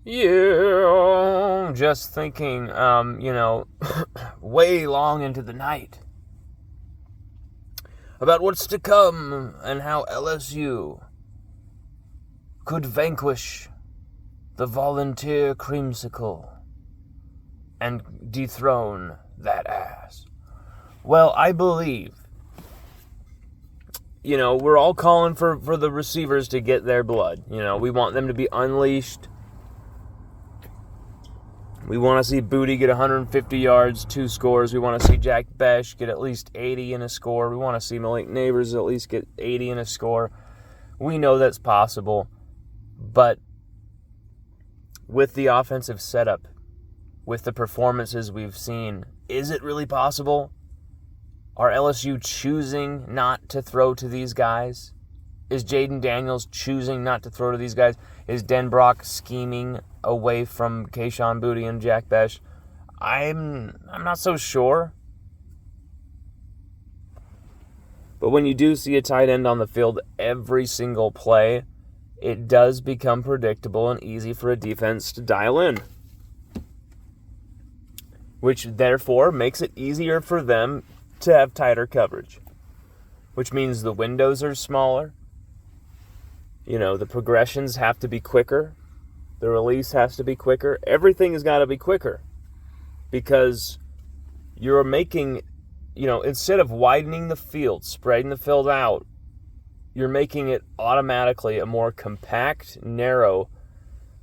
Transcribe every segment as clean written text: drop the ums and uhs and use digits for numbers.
Yeah, just thinking, way long into the night about what's to come and how LSU could vanquish the volunteer creamsicle and dethrone that ass. Well, I believe, we're all calling for the receivers to get their blood. We want them to be unleashed. We want to see Booty get 150 yards, 2 scores. We want to see Jack Besh get at least 80 in a score. We want to see Malik Neighbors at least get 80 in a score. We know that's possible. But with the offensive setup, with the performances we've seen, is it really possible? Are LSU choosing not to throw to these guys? Is Jaden Daniels choosing not to throw to these guys? Is Denbrock scheming away from Kayshon Boutte and Jack Besh? I'm not so sure. But when you do see a tight end on the field every single play, it does become predictable and easy for a defense to dial in. Which therefore makes it easier for them to have tighter coverage. Which means the windows are smaller. The progressions have to be quicker. The release has to be quicker. Everything has got to be quicker. Because you're making, instead of widening the field, spreading the field out, you're making it automatically a more compact, narrow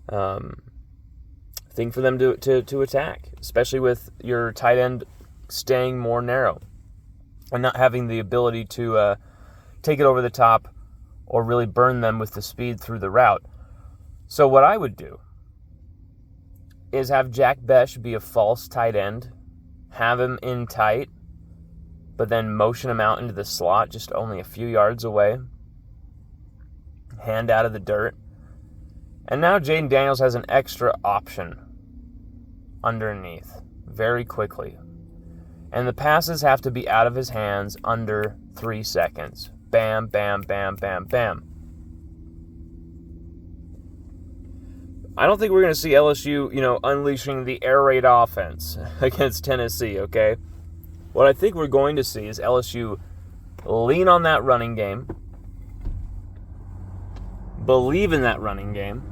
thing for them to attack. Especially with your tight end staying more narrow. And not having the ability to take it over the top or really burn them with the speed through the route. So what I would do is have Jack Besh be a false tight end, have him in tight, but then motion him out into the slot just only a few yards away, hand out of the dirt. And now Jaden Daniels has an extra option underneath very quickly. And the passes have to be out of his hands under 3 seconds. Bam, bam, bam, bam, bam. I don't think we're going to see LSU, unleashing the air raid offense against Tennessee, okay? What I think we're going to see is LSU lean on that running game, believe in that running game,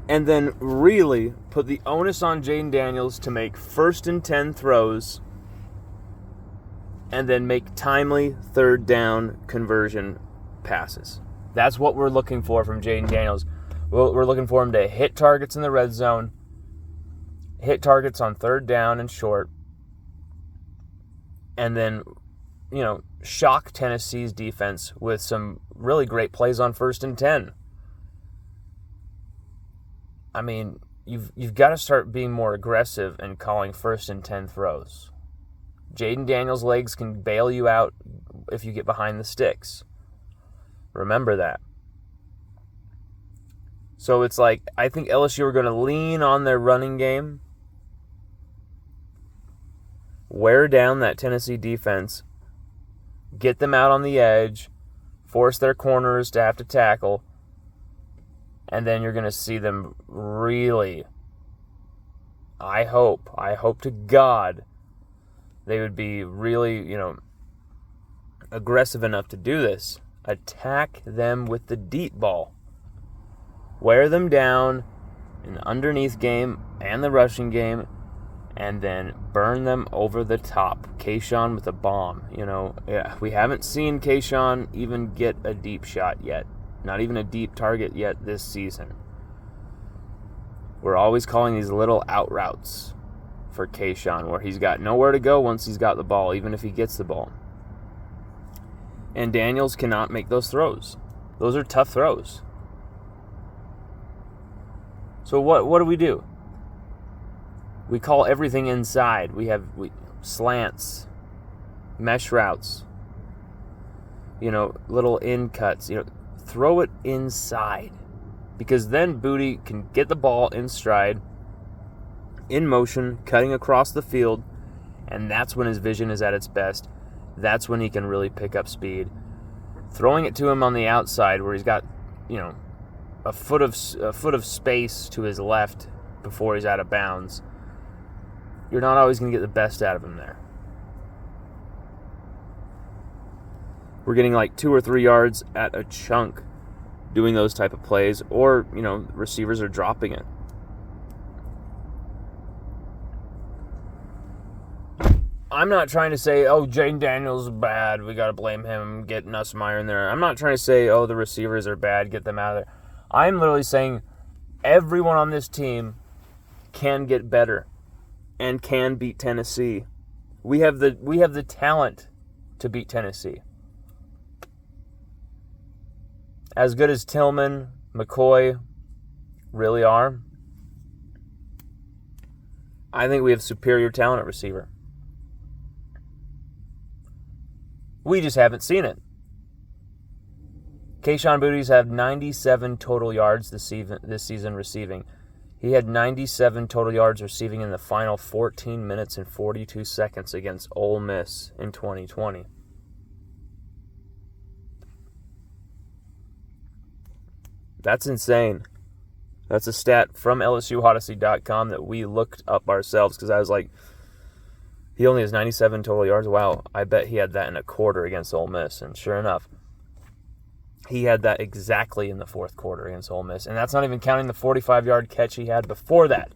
and then really put the onus on Jaden Daniels to make 1st and 10 throws and then make timely 3rd down conversion passes. That's what we're looking for from Jaden Daniels. We're looking for him to hit targets in the red zone, hit targets on 3rd down and short, and then, shock Tennessee's defense with some really great plays on 1st and 10. I mean, you've got to start being more aggressive and calling 1st and 10 throws. Jaden Daniels' legs can bail you out if you get behind the sticks. Remember that. So it's like, I think LSU are going to lean on their running game, wear down that Tennessee defense, get them out on the edge, force their corners to have to tackle, and then you're going to see them really, I hope to God, they would be really, aggressive enough to do this. Attack them with the deep ball. Wear them down in the underneath game and the rushing game, and then burn them over the top. Kayshon with a bomb. We haven't seen Kayshon even get a deep shot yet. Not even a deep target yet this season. We're always calling these little out routes for Kayshon, where he's got nowhere to go once he's got the ball, even if he gets the ball. And Daniels cannot make those throws. Those are tough throws. So what do? We call everything inside. We have slants, mesh routes, little in cuts. Throw it inside. Because then Boutte can get the ball in stride, in motion, cutting across the field, and that's when his vision is at its best. That's when he can really pick up speed. Throwing it to him on the outside where he's got, a foot of space to his left before he's out of bounds, you're not always going to get the best out of him there. We're getting like 2 or 3 yards at a chunk doing those type of plays, or, receivers are dropping it. I'm not trying to say, Jaden Daniels is bad, we got to blame him, get Nussmeier in there. I'm not trying to say, the receivers are bad, get them out of there. I'm literally saying everyone on this team can get better and can beat Tennessee. We have the talent to beat Tennessee. As good as Tillman, McCoy really are, I think we have superior talent at receiver. We just haven't seen it. Kayshon Boutte's had 97 total yards this season receiving. He had 97 total yards receiving in the final 14 minutes and 42 seconds against Ole Miss in 2020. That's insane. That's a stat from LSUODYSSEY.com that we looked up ourselves, because I was like, he only has 97 total yards. Wow, I bet he had that in a quarter against Ole Miss. And sure enough, he had that exactly in the fourth quarter against Ole Miss. And that's not even counting the 45-yard catch he had before that.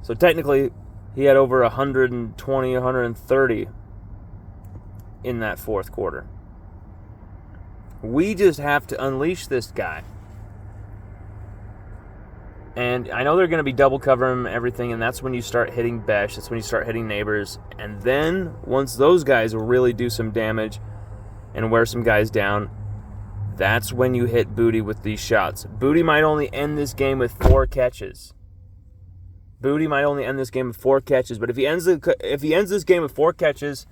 So technically, he had over 120, 130 in that fourth quarter. We just have to unleash this guy. And I know they're going to be double covering everything, and that's when you start hitting Besh. That's when you start hitting Neighbors. And then, once those guys will really do some damage and wear some guys down, that's when you hit Boutte with these shots. Boutte might only end this game with 4 catches. But if he ends this game with 4 catches,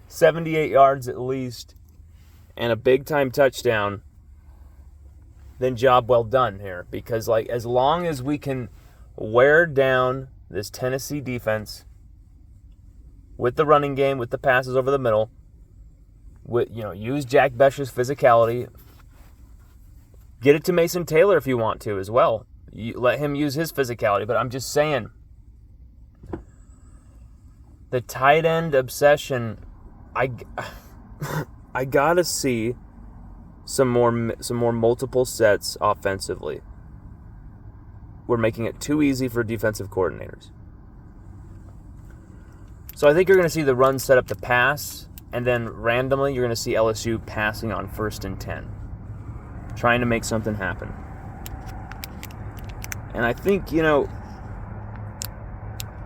78 yards at least, and a big-time touchdown, then job well done here. Because as long as we can wear down this Tennessee defense with the running game, with the passes over the middle, use Jack Besh's physicality, get it to Mason Taylor if you want to as well. You let him use his physicality. But I'm just saying, the tight end obsession, I gotta see some more multiple sets offensively. We're making it too easy for defensive coordinators. So I think you're going to see the run set up to pass, and then randomly you're going to see LSU passing on 1st and 10, trying to make something happen. And I think, a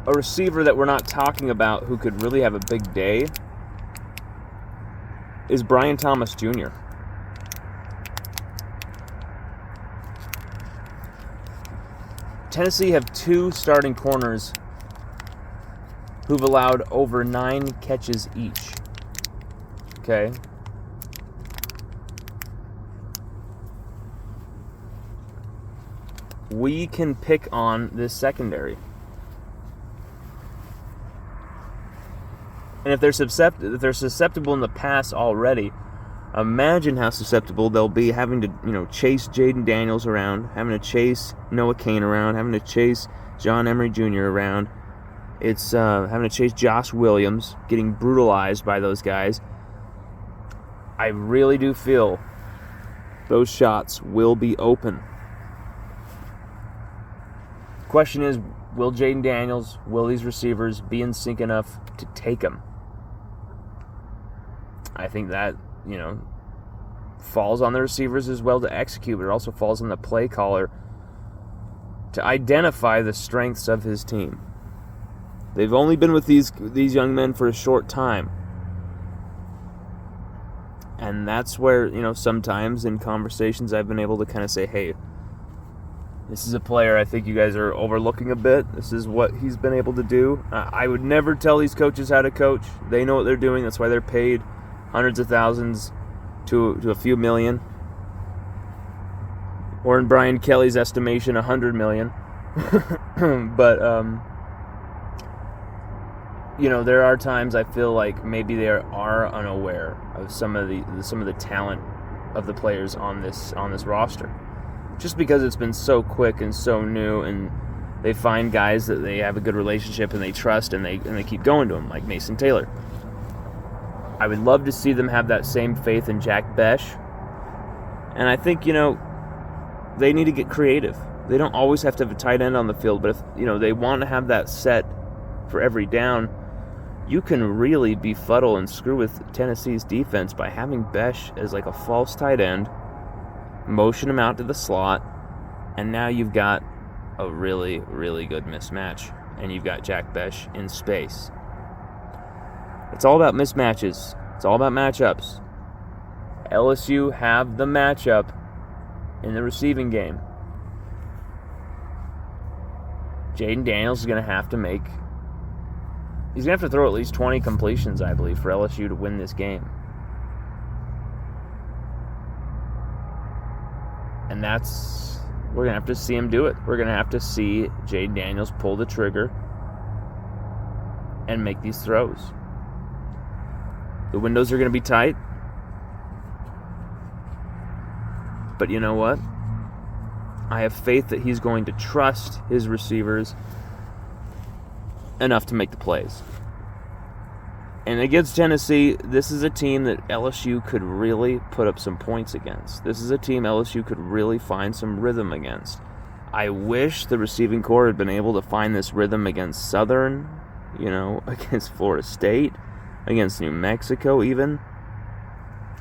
receiver that we're not talking about who could really have a big day is Brian Thomas Jr. Tennessee have 2 starting corners who've allowed over 9 catches each. Okay? We can pick on this secondary. And if they're susceptible in the pass already, imagine how susceptible they'll be having to, chase Jaden Daniels around, having to chase Noah Cain around, having to chase John Emery Jr. around. It's having to chase Josh Williams, getting brutalized by those guys. I really do feel those shots will be open. Question is, will Jaden Daniels, will these receivers be in sync enough to take them? I think that, falls on the receivers as well to execute, but it also falls on the play caller to identify the strengths of his team. They've only been with these young men for a short time. And that's where, sometimes in conversations I've been able to kind of say, hey, this is a player I think you guys are overlooking a bit. This is what he's been able to do. I would never tell these coaches how to coach. They know what they're doing. That's why they're paid hundreds of thousands to a few million. Or in Brian Kelly's estimation, $100 million. But, there are times I feel like maybe they are unaware of some of the talent of the players on this roster, just because it's been so quick and so new, and they find guys that they have a good relationship and they trust, and they keep going to them, like Mason Taylor. I would love to see them have that same faith in Jack Besh, and I think, they need to get creative. They don't always have to have a tight end on the field, but if they want to have that set for every down, you can really befuddle and screw with Tennessee's defense by having Besh as like a false tight end, motion him out to the slot, and now you've got a really, really good mismatch, and you've got Jack Besh in space. It's all about mismatches. It's all about matchups. LSU have the matchup in the receiving game. Jaden Daniels is going to have to he's going to have to throw at least 20 completions, I believe, for LSU to win this game. And we're going to have to see him do it. We're going to have to see Jaden Daniels pull the trigger and make these throws. The windows are going to be tight. But you know what? I have faith that he's going to trust his receivers enough to make the plays. And against Tennessee, this is a team that LSU could really put up some points against. This is a team LSU could really find some rhythm against. I wish the receiving corps had been able to find this rhythm against Southern, against Florida State, against New Mexico even.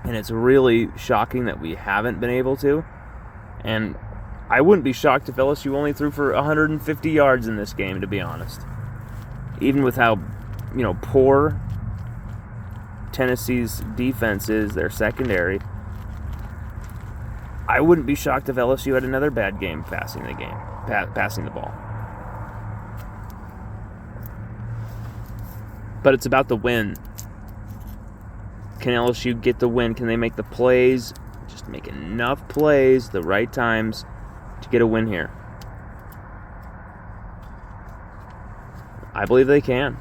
And it's really shocking that we haven't been able to. And I wouldn't be shocked if LSU only threw for 150 yards in this game, to be honest. Even with how, poor Tennessee's defense is, their secondary, I wouldn't be shocked if LSU had another bad game passing the ball. But it's about the win. Can LSU get the win? Can they make the plays? Just make enough plays, the right times, to get a win here. I believe they can.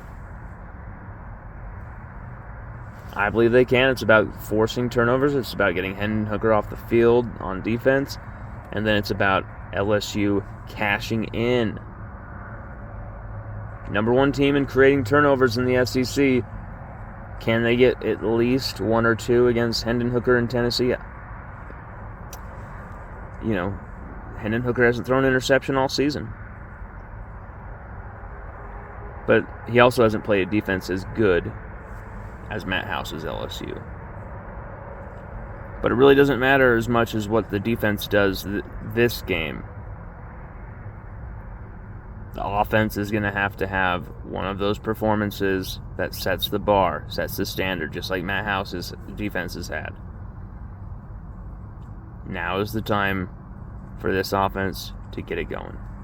It's about forcing turnovers. It's about getting Hendon Hooker off the field on defense. And then it's about LSU cashing in. Number one team in creating turnovers in the SEC. Can they get at least one or two against Hendon Hooker in Tennessee? Hendon Hooker hasn't thrown an interception all season. But he also hasn't played a defense as good as Matt House's LSU. But it really doesn't matter as much as what the defense does this game. The offense is going to have one of those performances that sets the bar, sets the standard, just like Matt House's defense has had. Now is the time for this offense to get it going.